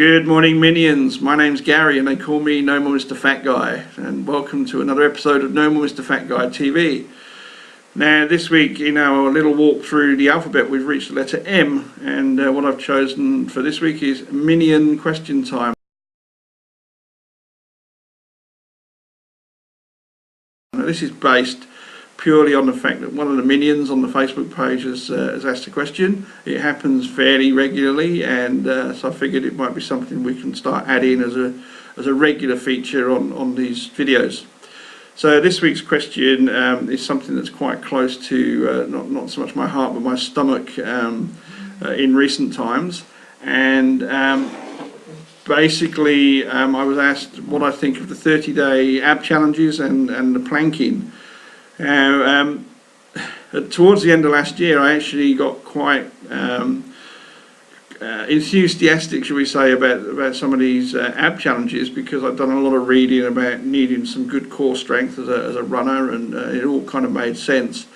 Good morning, minions. My name's Gary and they call me No More Mr. Fat Guy, and welcome to another episode of No More Mr. Fat Guy TV. Now this week in our little walk through the alphabet we've reached the letter M, and what I've chosen for this week is minion question time. Now, this is based purely on the fact that one of the minions on the Facebook page has asked a question. It happens fairly regularly, and so I figured it might be something we can start adding as a regular feature on these videos. So this week's question is something that's quite close to not so much my heart but my stomach in recent times, and basically I was asked what I think of the 30-day ab challenges and the planking. Now, towards the end of last year, I actually got quite enthusiastic, shall we say, about some of these ab challenges, because I've done a lot of reading about needing some good core strength as a runner, and it all kind of made sense.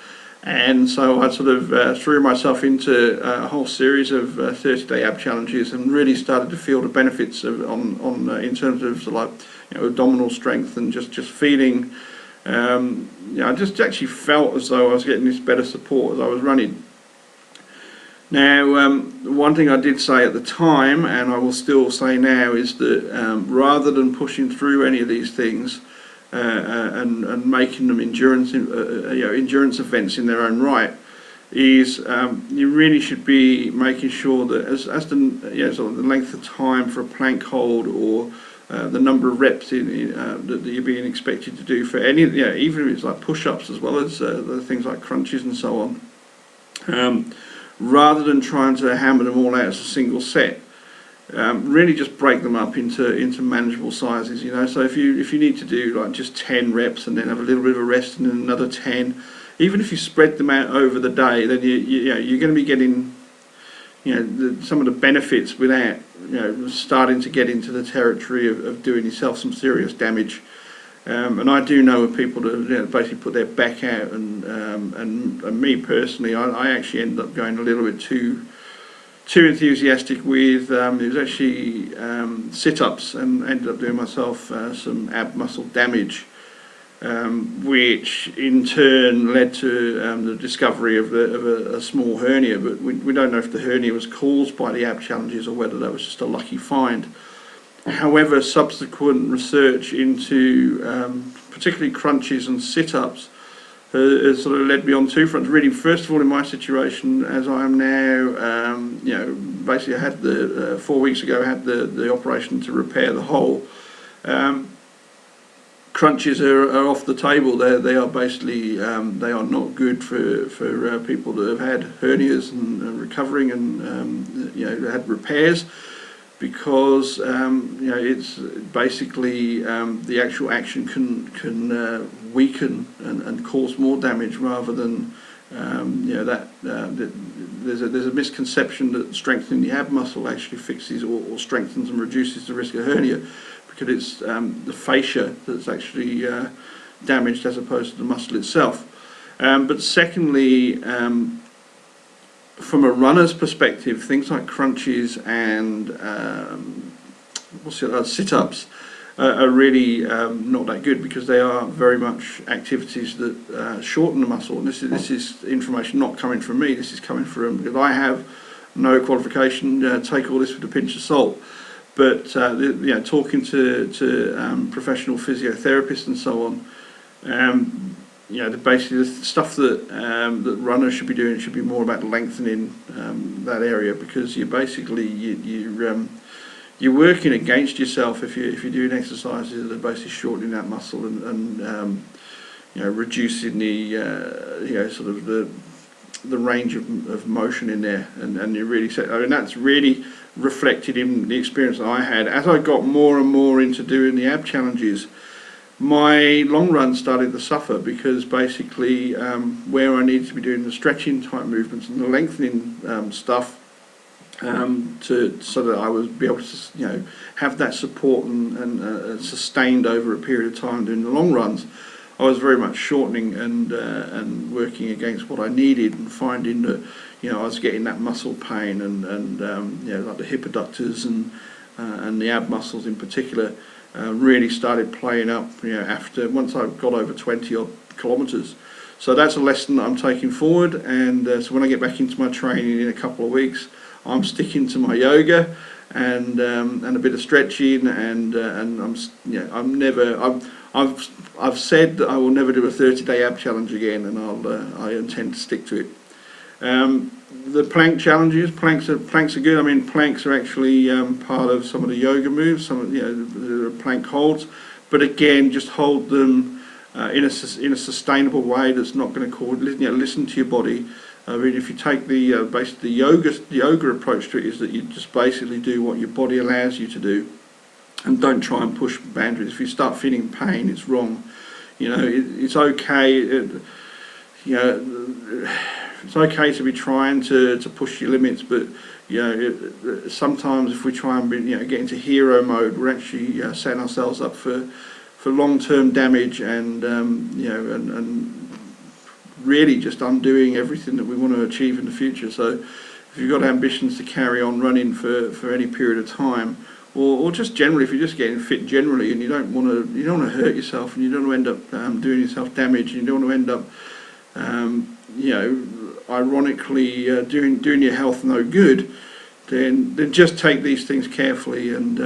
And so I sort of threw myself into a whole series of 30-day ab challenges, and really started to feel the benefits of in terms of sort of like, abdominal strength, and just feeling. I just actually felt as though I was getting this better support as I was running. Now, one thing I did say at the time, and I will still say now, is that rather than pushing through any of these things and making them endurance events in their own right, is you really should be making sure that as the sort of the length of time for a plank hold, or the number of reps that you're being expected to do for any, even if it's like push-ups as well as the things like crunches and so on, rather than trying to hammer them all out as a single set, really just break them up into manageable sizes. So if you need to do like just 10 reps and then have a little bit of a rest and then another 10, even if you spread them out over the day, then you're going to be getting some of the benefits without starting to get into the territory of doing yourself some serious damage. And I do know of people that basically put their back out, and me personally, I actually ended up going a little bit too enthusiastic with it was actually sit-ups, and ended up doing myself some ab muscle damage, which in turn led to the discovery of a small hernia. But we don't know if the hernia was caused by the ab challenges or whether that was just a lucky find. However, subsequent research into particularly crunches and sit-ups has sort of led me on two fronts. Really, first of all, in my situation, as I am now, basically I had 4 weeks ago, I had the operation to repair the hole. Crunches are off the table. They are basically they are not good for people that have had hernias and recovering and had repairs, because it's basically the actual action can weaken and cause more damage, rather than there's a misconception that strengthening the ab muscle actually fixes or strengthens and reduces the risk of hernia, because it's the fascia that's actually damaged as opposed to the muscle itself. But secondly, from a runner's perspective, things like crunches and sit-ups are really not that good, because they are very much activities that shorten the muscle. And this is information not coming from me. This is coming from, because I have no qualification. Take all this with a pinch of salt. But talking to professional physiotherapists and so on, basically the stuff that runners should be doing should be more about lengthening that area, because you're basically you're working against yourself if you're doing exercises that are basically shortening that muscle and reducing the sort of the range of motion in there, and you really that's really reflected in the experience that I had as I got more and more into doing the ab challenges. My long run started to suffer, because basically where I needed to be doing the stretching type movements and the lengthening stuff, so that I would be able to have that support and sustained over a period of time doing the long runs, I was very much shortening and working against what I needed, and finding that I was getting that muscle pain and like the hip adductors and and the ab muscles in particular really started playing up, once I got over 20 odd kilometres. So that's a lesson that I'm taking forward, and so when I get back into my training in a couple of weeks, I'm sticking to my yoga and a bit of stretching, and I've said that I will never do a 30-day ab challenge again, and I intend to stick to it. The plank challenges, planks are good. I mean, planks are actually part of some of the yoga moves, the plank holds, but again, just hold them in a sustainable way that's not going to cause, listen to your body. I mean, if you take the basically the yoga approach to it, is that you just basically do what your body allows you to do, and don't try and push boundaries. If you start feeling pain, it's wrong. It's okay. It's okay to be trying to push your limits, but sometimes if we try and get into hero mode, we're actually setting ourselves up for long-term damage, and really just undoing everything that we want to achieve in the future. So if you've got ambitions to carry on running for any period of time, or just generally, if you're just getting fit generally, and you don't want to hurt yourself, and you don't want to end up doing yourself damage, and you don't want to end up ironically doing your health no good, then just take these things carefully, and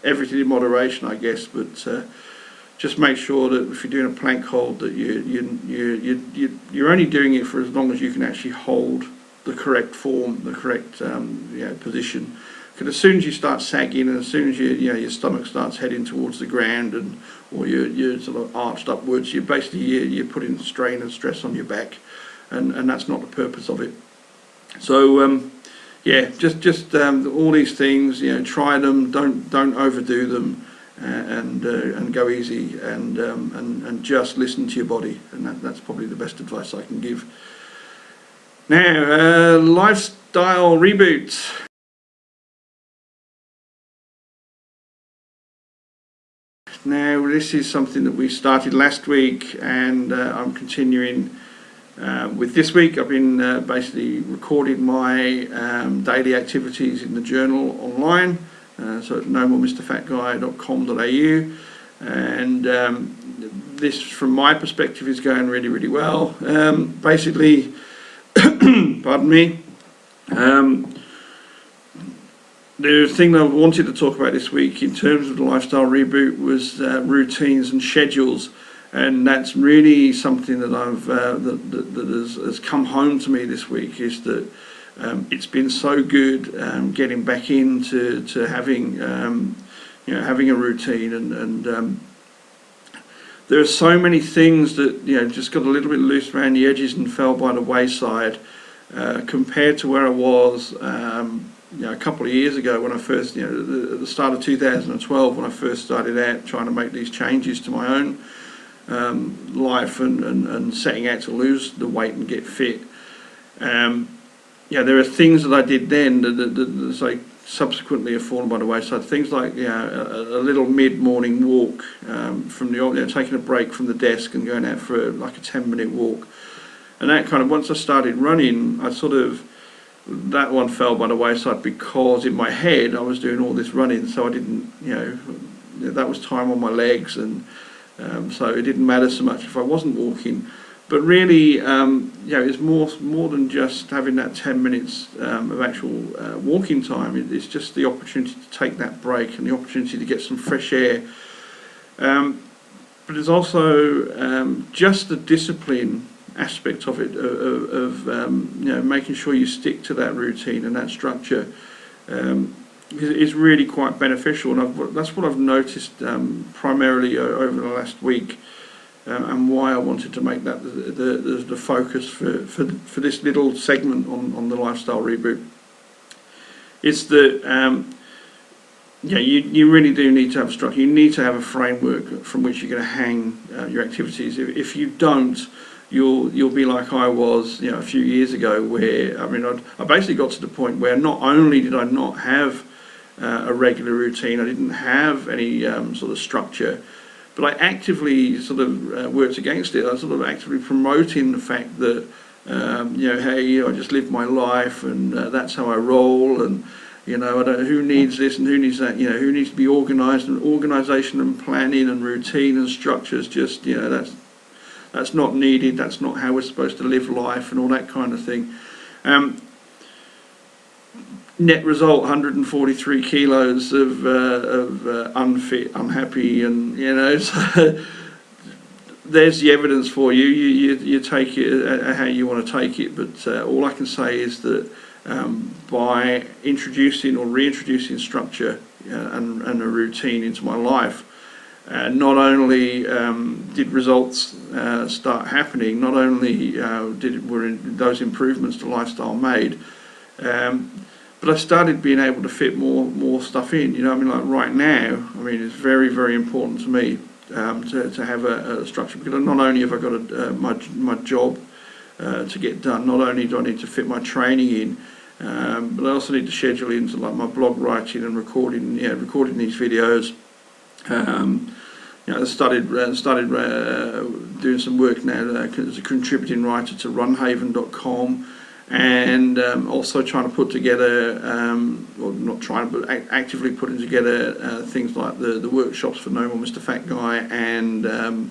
everything in moderation, I guess. But just make sure that if you're doing a plank hold, that you're only doing it for as long as you can actually hold the correct form, the correct position. Because as soon as you start sagging, and as soon as your stomach starts heading towards the ground, or you're sort of arched upwards, you're putting strain and stress on your back, and that's not the purpose of it. So just all these things, try them, don't overdo them, and go easy, and just listen to your body, and that's probably the best advice I can give. Now, lifestyle reboot. Now, this is something that we started last week, and I'm continuing with this week. I've been basically recording my daily activities in the journal online, so at nomoremrfatguy.com.au, and this, from my perspective, is going really, really well. Basically, pardon me. The thing that I wanted to talk about this week in terms of the lifestyle reboot was routines and schedules, and that's really something that that has come home to me this week. Is that it's been so good getting back into having having a routine, and there are so many things that just got a little bit loose around the edges and fell by the wayside compared to where I was. A couple of years ago, when I first, at the start of 2012, when I first started out trying to make these changes to my own life, and setting out to lose the weight and get fit. There are things that I did then that subsequently have fallen by the wayside. Things like a little mid-morning walk from the taking a break from the desk and going out for like a 10-minute walk, and that kind of, once I started running, that one fell by the wayside, because in my head I was doing all this running, so I didn't, that was time on my legs, and so it didn't matter so much if I wasn't walking. But really, it's more than just having that 10 minutes of actual walking time. It's just the opportunity to take that break, and the opportunity to get some fresh air. But there's also just the discipline aspect of it, of making sure you stick to that routine and that structure, is really quite beneficial, and that's what I've noticed primarily over the last week, and why I wanted to make that the focus for this little segment on the lifestyle reboot. It's that you really do need to have a structure. You need to have a framework from which you're going to hang your activities. If you don't, you'll be like I was, a few years ago, where I basically got to the point where not only did I not have a regular routine, I didn't have any sort of structure, but I actively sort of worked against it. I was sort of actively promoting the fact that hey, I just live my life, and that's how I roll, and You know, who needs this and who needs that? You know, who needs to be organised, and organisation and planning and routine and structures. Just, you know, that's not needed. That's not how we're supposed to live life and all that kind of thing. Net result: 143 kilos of unfit, unhappy, and you know. So there's the evidence for you. You take it how you want to take it. But all I can say is that by introducing or reintroducing structure and a routine into my life, not only did results start happening, not only were those improvements to lifestyle made, but I started being able to fit more stuff in. You know, I mean, like right now, I mean, it's very, very important to me to have a structure, because not only have I got my job to get done, not only do I need to fit my training in, but I also need to schedule into like my blog writing and recording these videos. You know, I started doing some work now as a contributing writer to runhaven.com, and also trying to put together, well, not trying, but actively putting together things like the workshops for No More Mr. Fat Guy, and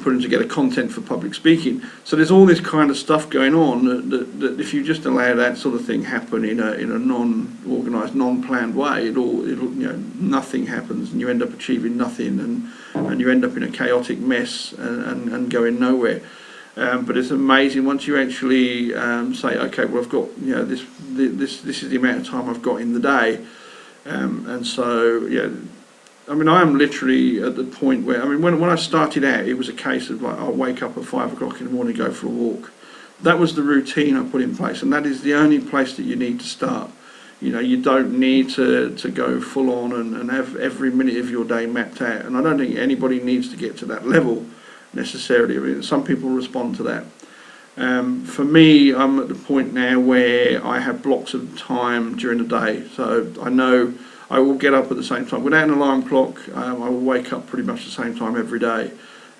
putting together content for public speaking. So there's all this kind of stuff going on that if you just allow that sort of thing happen in a non-organised, non-planned way, it'll you know, nothing happens, and you end up achieving nothing, and you end up in a chaotic mess and going nowhere. But it's amazing once you actually say, okay, well, I've got, you know, this is the amount of time I've got in the day, and so yeah. I mean, I am literally at the point where, I mean, when I started out, it was a case of like, I'll wake up at 5 o'clock in the morning, go for a walk. That was the routine I put in place, and that is the only place that you need to start. You know, you don't need to go full on and have every minute of your day mapped out, and I don't think anybody needs to get to that level necessarily. I mean, some people respond to that. For me, I'm at the point now where I have blocks of time during the day, so I know I will get up at the same time. Without an alarm clock, I will wake up pretty much the same time every day,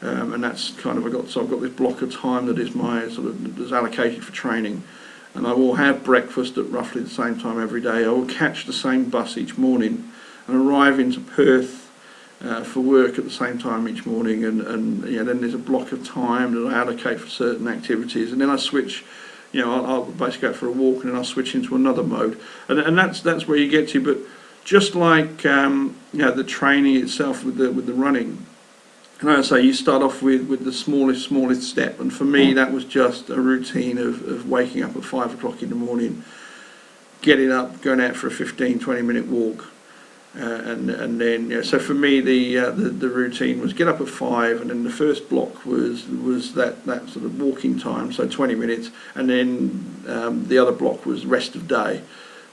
and that's kind of I've got this block of time that is my sort of is allocated for training, and I will have breakfast at roughly the same time every day. I will catch the same bus each morning and arrive into Perth for work at the same time each morning, and you know, then there's a block of time that I allocate for certain activities, and then I switch. You know, I'll basically go for a walk, and then I'll switch into another mode, and that's where you get to. But just like you know, the training itself with the running, and I say you start off with the smallest step, and for me that was just a routine of waking up at 5 o'clock in the morning, getting up, going out for a 15-20 minute walk, and then you know, so for me the routine was get up at 5, and then the first block was that sort of walking time, so 20 minutes, and then the other block was rest of day.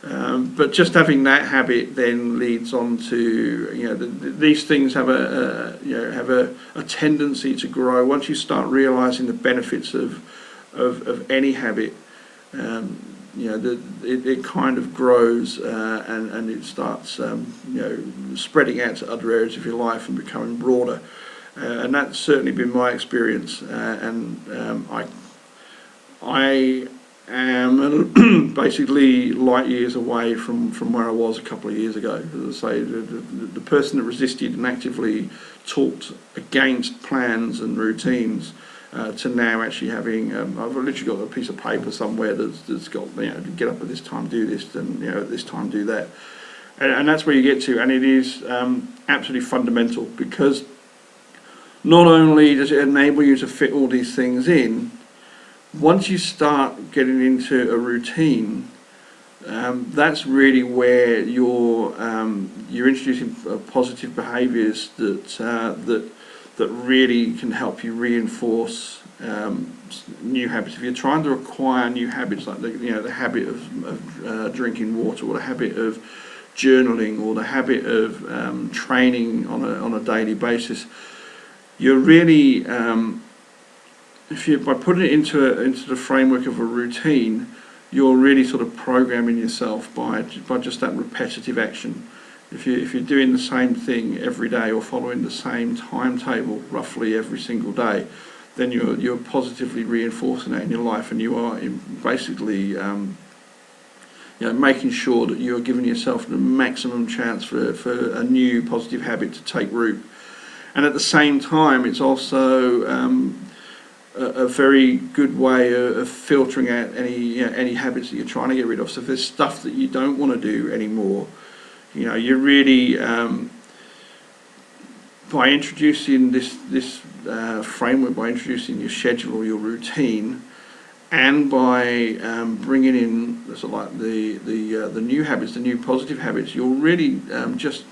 But just having that habit then leads on to, you know, these things have a tendency to grow once you start realising the benefits of any habit. You know, it kind of grows and it starts you know, spreading out to other areas of your life and becoming broader. And that's certainly been my experience. And I am basically light years away from where I was a couple of years ago. As I say, the person that resisted and actively talked against plans and routines to now actually having, I've literally got a piece of paper somewhere that's got, you know, get up at this time, do this, and you know, at this time, do that. And that's where you get to, and it is absolutely fundamental, because not only does it enable you to fit all these things in, once you start getting into a routine, that's really where you're introducing positive behaviours that really can help you reinforce new habits. If you're trying to acquire new habits, like the habit of drinking water, or the habit of journaling, or the habit of training on a daily basis, you're really by putting it into the framework of a routine, you're really sort of programming yourself by just that repetitive action. If you're doing the same thing every day, or following the same timetable roughly every single day, then you're positively reinforcing that in your life, and you are basically making sure that you're giving yourself the maximum chance for a new positive habit to take root. And at the same time, it's also a very good way of filtering out any habits that you're trying to get rid of. So if there's stuff that you don't want to do anymore, you're really by introducing this framework, by introducing your schedule or your routine, and by bringing in sort of like the new habits, the new positive habits, you'll really just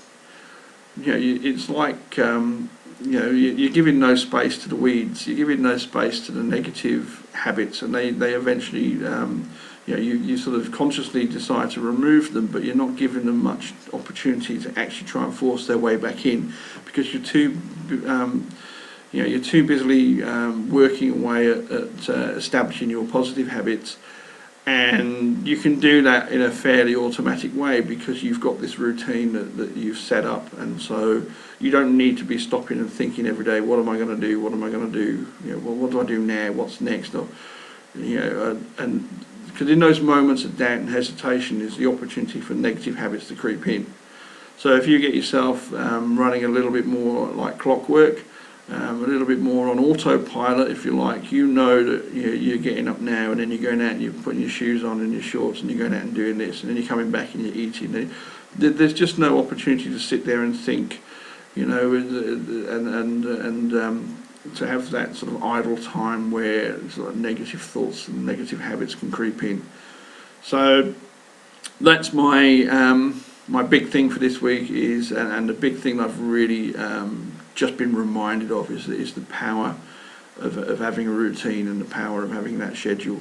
it's like you're giving no space to the weeds, you're giving no space to the negative habits, and they eventually you sort of consciously decide to remove them, but you're not giving them much opportunity to actually try and force their way back in, because you're too busily working away at establishing your positive habits. And you can do that in a fairly automatic way because you've got this routine that you've set up, and so you don't need to be stopping and thinking every day, what am I going to do, what am I going to do, what do I do now, what's next, or, and because in those moments of doubt and hesitation is the opportunity for negative habits to creep in. So if you get yourself running a little bit more like clockwork, a little bit more on autopilot, if you like, that you're getting up now, and then you're going out and you're putting your shoes on and your shorts, and you're going out and doing this, and then you're coming back and you're eating. There's just no opportunity to sit there and think, and to have that sort of idle time where sort of negative thoughts and negative habits can creep in. So that's my my big thing for this week is, and the big thing I've really just been reminded of is the power of having a routine and the power of having that schedule.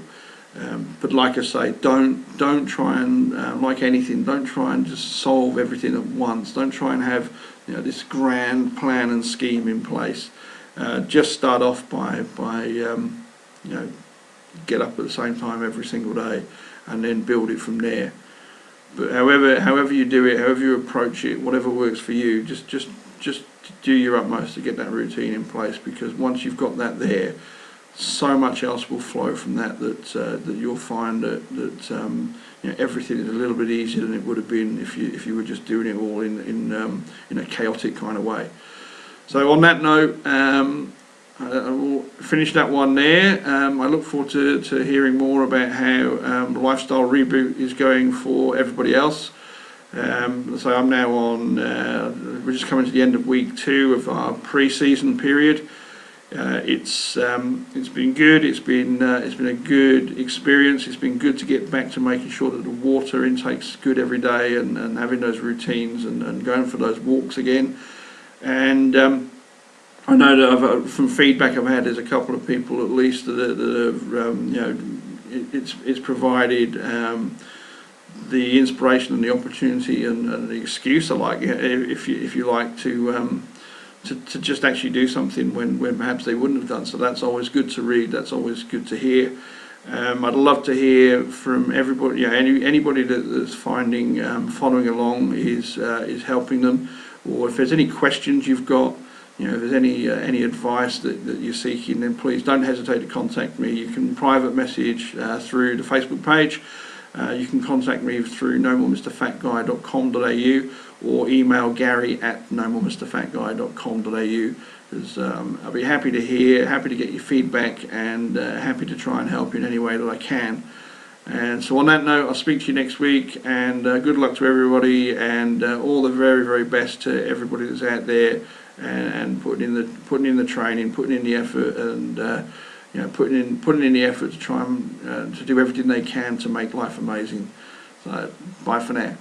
But like I say, don't try and like anything, don't try and just solve everything at once. Don't try and have this grand plan and scheme in place. Just start off by get up at the same time every single day, and then build it from there. But however you do it, however you approach it, whatever works for you, just do your utmost to get that routine in place, because once you've got that there, so much else will flow from that you'll find that everything is a little bit easier than it would have been if you were just doing it all in a chaotic kind of way. So on that note, I will finish that one there. I look forward to hearing more about how Lifestyle Reboot is going for everybody else. So I'm now on, we're just coming to the end of week 2 of our pre-season period. It's been good. It's been a good experience. It's been good to get back to making sure that the water intake's good every day, and having those routines and going for those walks again. And I know that from feedback I've had, there's a couple of people at least that have it's provided the inspiration and the opportunity and the excuse alike, if you like, to just actually do something when perhaps they wouldn't have done. So that's always good to read. That's always good to hear. I'd love to hear from everybody. Anybody that's finding following along is helping them, or if there's any questions you've got, if there's any advice that you're seeking, then please don't hesitate to contact me. You can private message through the Facebook page. You can contact me through nomoremrfatguy.com.au or email gary@nomoremrfatguy.com.au. I'll be happy to hear, happy to get your feedback, and happy to try and help you in any way that I can. And so on that note, I'll speak to you next week, and good luck to everybody, and all the very, very best to everybody that's out there, and putting in the training, putting in the effort, and putting in the effort to try and to do everything they can to make life amazing. So bye for now.